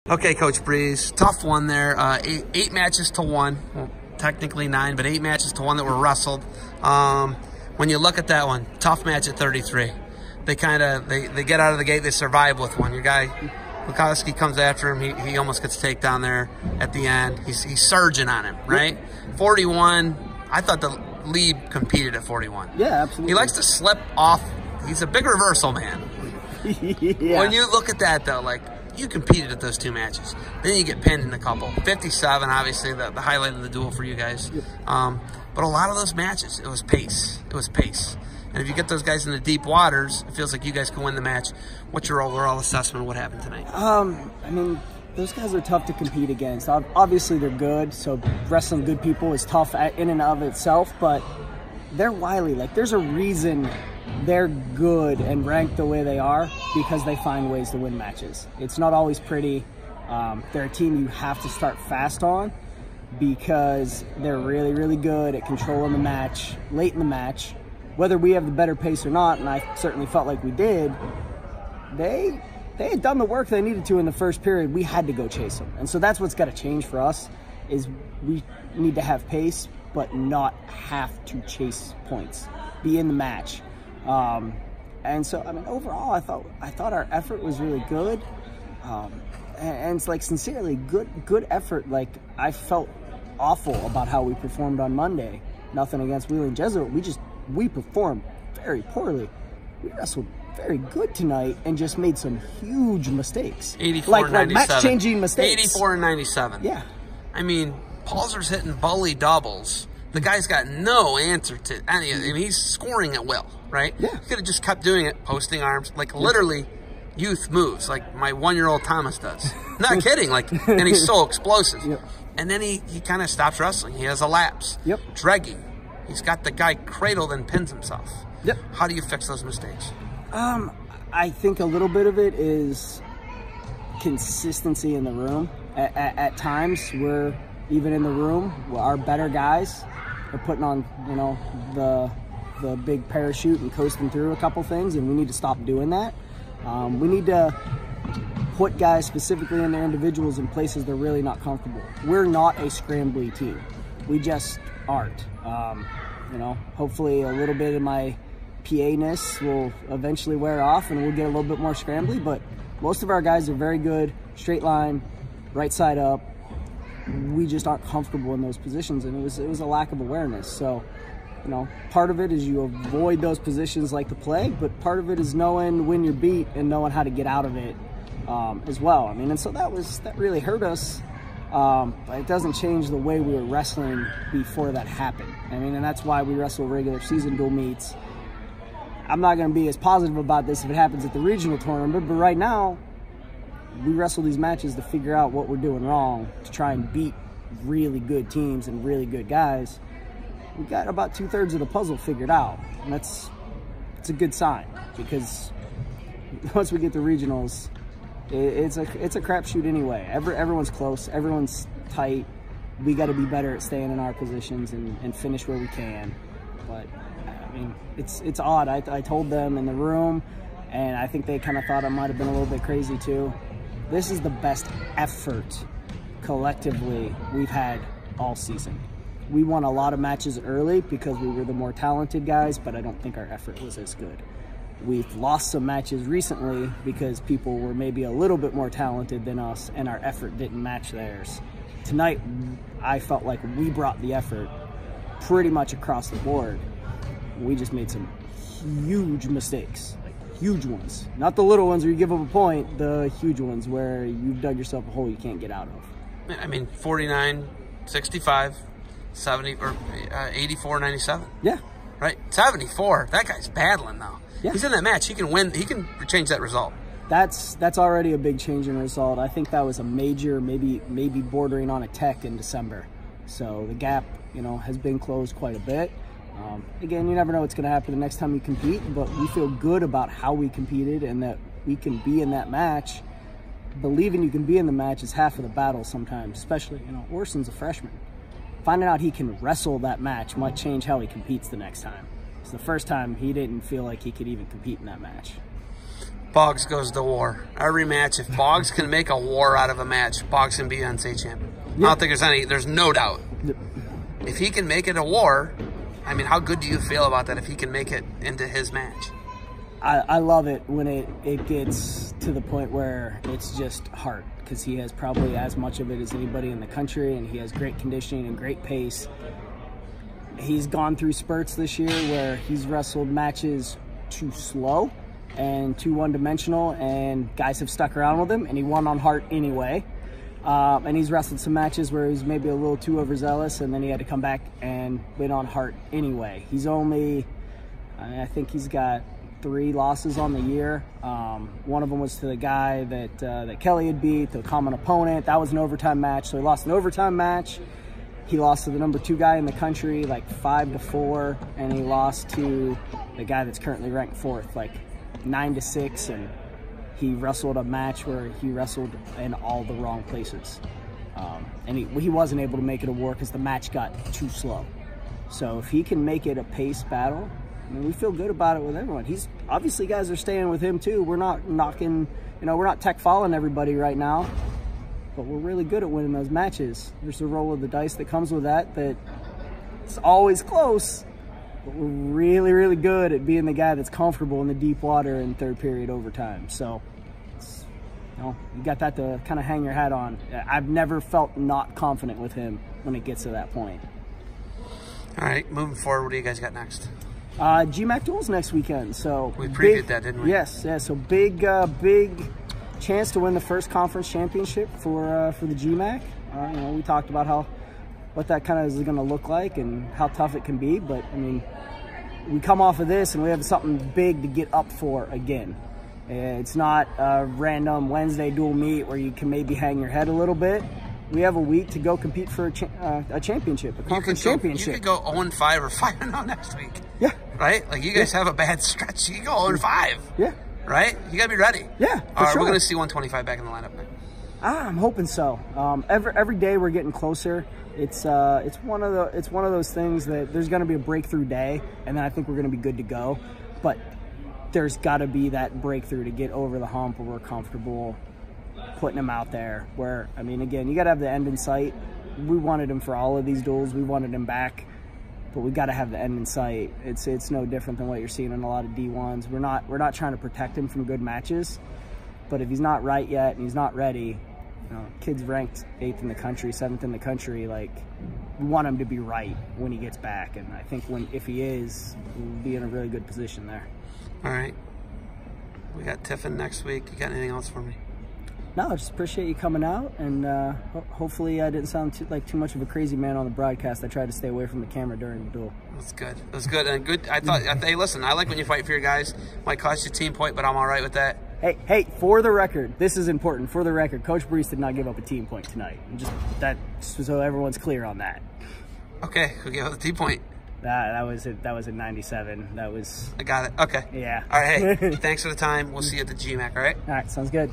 Okay, Coach Breeze, tough one there. Eight matches to 1. Well, technically 9, but 8 matches to 1 that were wrestled. When you look at that one, tough match at 33. They get out of the gate, they survive with one. Your guy, Lukowski, comes after him. He almost gets takedown there at the end. He's surging on him, right? 41, I thought the lead competed at 41. Yeah, absolutely. He likes to slip off. He's a big reversal man. Yeah. When you look at that, though, like, you competed at those 2 matches. Then you get pinned in a couple. 57, obviously, the highlight of the duel for you guys. Yep. But a lot of those matches, it was pace. It was pace. And if you get those guys in the deep waters, it feels like you guys can win the match. What's your overall assessment of what happened tonight? I mean, those guys are tough to compete against. Obviously, they're good, so wrestling good people is tough in and of itself, but they're wily. Like, there's a reason they're good and ranked the way they are, because they find ways to win matches. It's not always pretty. They're a team you have to start fast on because they're really, really good at controlling the match late in the match. Whether we have the better pace or not, and I certainly felt like we did, they had done the work they needed to in the first period. We had to go chase them. And so that's what's got to change for us, is we need to have pace but not have to chase points, be in the match. And so, I mean, overall, I thought our effort was really good, and it's like, sincerely good effort. Like, I felt awful about how we performed on Monday. Nothing against Wheeling Jesuit. We performed very poorly. We wrestled very good tonight and just made some huge mistakes. 84 like match-changing mistakes. 84 and 97. Yeah. I mean, Palzer's hitting bully doubles. The guy's got no answer to any of it. I mean, he's scoring at will, right? Yeah. He could have just kept doing it, posting arms, like literally youth moves, like my 1-year-old Thomas does. Not kidding, like, and he's so explosive. Yep. And then he kind of stops wrestling. He has a lapse. Yep. Dreggy. He's got the guy cradled and pins himself. Yep. How do you fix those mistakes? I think a little bit of it is consistency in the room. At times, we're even in the room, our better guys are putting on, you know, the big parachute and coasting through a couple things, and we need to stop doing that. We need to put guys specifically in their individuals in places they're really not comfortable. We're not a scrambly team. We just aren't. You know, hopefully a little bit of my PA-ness will eventually wear off and we'll get a little bit more scrambly, but most of our guys are very good, straight line, right side up. We just aren't comfortable in those positions, and it was a lack of awareness. So, you know, part of it is you avoid those positions like the plague, but part of it is knowing when you're beat and knowing how to get out of it as well. I mean, and so that really hurt us. But it doesn't change the way we were wrestling before that happened. I mean, and that's why we wrestle regular season dual meets. I'm not going to be as positive about this if it happens at the regional tournament, but right now, we wrestle these matches to figure out what we're doing wrong, to try and beat really good teams and really good guys. We got about 2/3 of the puzzle figured out, and it's a good sign, because once we get to regionals, it's a crapshoot anyway. Everyone's close, everyone's tight. We got to be better at staying in our positions and finish where we can. But I mean, it's odd. I told them in the room, and I think they kind of thought I might have been a little bit crazy too. This is the best effort collectively we've had all season. We won a lot of matches early because we were the more talented guys, but I don't think our effort was as good. We've lost some matches recently because people were maybe a little bit more talented than us and our effort didn't match theirs. Tonight, I felt like we brought the effort pretty much across the board. We just made some huge mistakes, like huge ones. Not the little ones where you give up a point, the huge ones where you've dug yourself a hole you can't get out of. I mean, 49, 65, 70, or 84, 97. Yeah. Right? 74. That guy's battling now. Yeah. He's in that match. He can win. He can change that result. That's already a big change in result. I think that was a major, maybe bordering on a tech in December. So the gap, you know, has been closed quite a bit. Again, you never know what's going to happen the next time you compete, but we feel good about how we competed and that we can be in that match. Believing you can be in the match is half of the battle sometimes, especially, you know, Orson's a freshman. Finding out he can wrestle that match might change how he competes the next time. It's the first time he didn't feel like he could even compete in that match. Boggs goes to war. Every match, if Boggs can make a war out of a match, Boggs can be NCAA champion. Yep. I don't think there's no doubt. Yep. If he can make it a war, I mean, how good do you feel about that if he can make it into his match? I love it when it gets to the point where it's just heart, because he has probably as much of it as anybody in the country, and he has great conditioning and great pace. He's gone through spurts this year where he's wrestled matches too slow and too one-dimensional, and guys have stuck around with him, and he won on heart anyway. And he's wrestled some matches where he's maybe a little too overzealous, and then he had to come back and win on heart anyway. He's only, I think he's got 3 losses on the year. One of them was to the guy that Kelly had beat, the common opponent. That was an overtime match, so he lost an overtime match. He lost to the number 2 guy in the country, like 5-4, and he lost to the guy that's currently ranked 4th, like 9-6, and he wrestled a match where he wrestled in all the wrong places. And he wasn't able to make it a war because the match got too slow. So if he can make it a pace battle, I mean, we feel good about it with everyone. He's obviously, guys are staying with him too. We're not knocking, we're not tech following everybody right now, but we're really good at winning those matches. There's a roll of the dice that comes with that it's always close, but we're really, really good at being the guy that's comfortable in the deep water in third period overtime. So, you got that to kind of hang your hat on. I've never felt not confident with him when it gets to that point. All right, moving forward, what do you guys got next? GMAC duels next weekend. So we previewed that, didn't we? Yes, yeah. So big chance to win the first conference championship for the GMAC. We talked about what that kind of is going to look like and how tough it can be. But I mean, we come off of this and we have something big to get up for again. It's not a random Wednesday dual meet where you can maybe hang your head a little bit. We have a week to go compete for a championship, a conference championship. You could go 0-5 or 5-0 next week. Yeah. Right? Like, you guys have a bad stretch. You can go 0-5. Yeah. Right? You got to be ready. Yeah, for All right, sure. we're going to see 125 back in the lineup now. I'm hoping so. Every day we're getting closer. It's one of those things that there's going to be a breakthrough day, and then I think we're going to be good to go. But there's got to be that breakthrough to get over the hump where we're comfortable putting him out there. Where, I mean, again, you got to have the end in sight. We wanted him for all of these duels. We wanted him back, but we got to have the end in sight. It's no different than what you're seeing in a lot of D1s. We're not trying to protect him from good matches, but if he's not right yet and he's not ready, kid's ranked 8th in the country, 7th in the country. Like, we want him to be right when he gets back, and I think if he is, we'll be in a really good position there. All right. We got Tiffin next week. You got anything else for me? No, I just appreciate you coming out, and hopefully I didn't sound like too much of a crazy man on the broadcast. I tried to stay away from the camera during the duel. That's good. That's good. And good. Hey, listen, I like when you fight for your guys. Might cost you a team point, but I'm all right with that. Hey, for the record, this is important. For the record, Coach Breese did not give up a team point tonight. Just so everyone's clear on that. Okay, who gave up the team point? That was at 97. That was. I got it. Okay. Yeah. All right. Hey, thanks for the time. We'll see you at the GMAC. All right. All right. Sounds good.